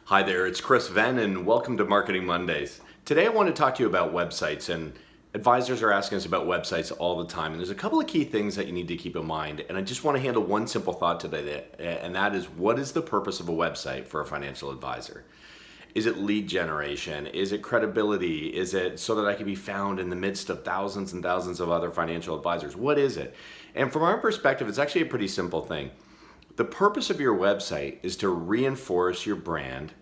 Hi there, it's Chris Venn and welcome to Marketing Mondays. Today I want to talk to you about websites, and advisors are asking us about websites all the time, and there's a couple of key things that you need to keep in mind, and I just want to handle one simple thought today, and that is, what is the purpose of a website for a financial advisor? Is it lead generation? Is it credibility? Is it so that I can be found in the midst of thousands and thousands of other financial advisors? What is it? And from our perspective, it's actually a pretty simple thing. The purpose of your website is to reinforce your brand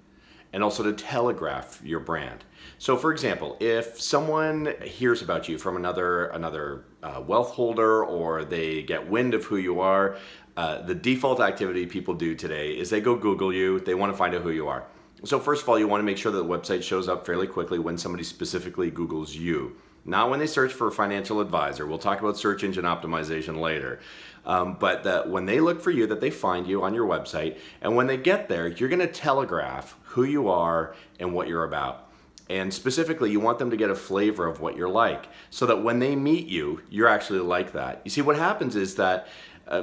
and also to telegraph your brand. So for example, if someone hears about you from another wealth holder, or they get wind of who you are, the default activity people do today is they go Google you, they want to find out who you are. So first of all, you want to make sure that the website shows up fairly quickly when somebody specifically Googles you. Not when they search for a financial advisor. We'll talk about search engine optimization later. But that when they look for you, that they find you on your website, and when they get there, you're going to telegraph who you are and what you're about. And specifically, you want them to get a flavor of what you're like, so that when they meet you, you're actually like that. You see, what happens is that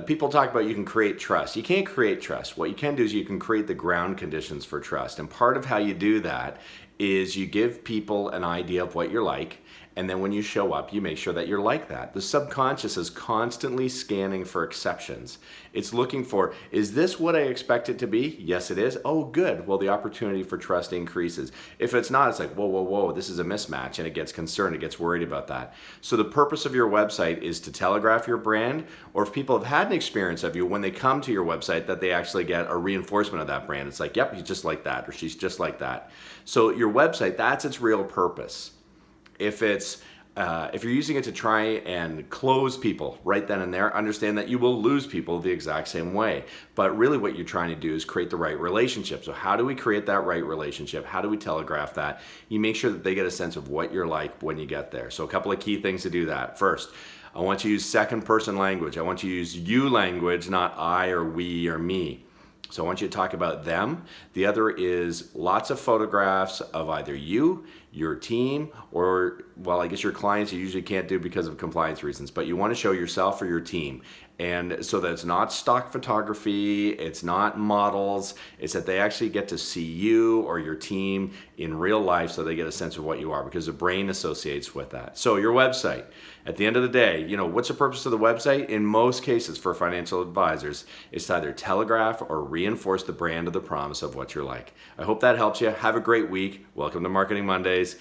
people talk about you can create trust. You can't create trust. What you can do is you can create the ground conditions for trust. And part of how you do that is you give people an idea of what you're like, and then when you show up, you make sure that you're like that. The subconscious is constantly scanning for exceptions. It's looking for, is this what I expect it to be? Yes, it is. Oh, good. Well, the opportunity for trust increases. If it's not, it's like, whoa, whoa, whoa, this is a mismatch, and it gets concerned, it gets worried about that. So the purpose of your website is to telegraph your brand, or if people have had an experience of you, when they come to your website, that they actually get a reinforcement of that brand. It's like, yep, he's just like that, or she's just like that. So your website, that's its real purpose. If you're using it to try and close people right then and there, understand that you will lose people the exact same way. But really what you're trying to do is create the right relationship. So how do we create that right relationship? How do we telegraph that? You make sure that they get a sense of what you're like when you get there. So a couple of key things to do that. First, I want you to use second person language. I want you to use you language, not I or we or me. So I want you to talk about them. The other is lots of photographs of either you, your team, or, well, I guess your clients you usually can't do because of compliance reasons, but you want to show yourself or your team. And so that it's not stock photography, it's not models, it's that they actually get to see you or your team in real life, so they get a sense of what you are, because the brain associates with that. So your website, at the end of the day, what's the purpose of the website? In most cases for financial advisors, it's to either telegraph or reinforce the brand of the promise of what you're like. I hope that helps you. Have a great week. Welcome to Marketing Mondays.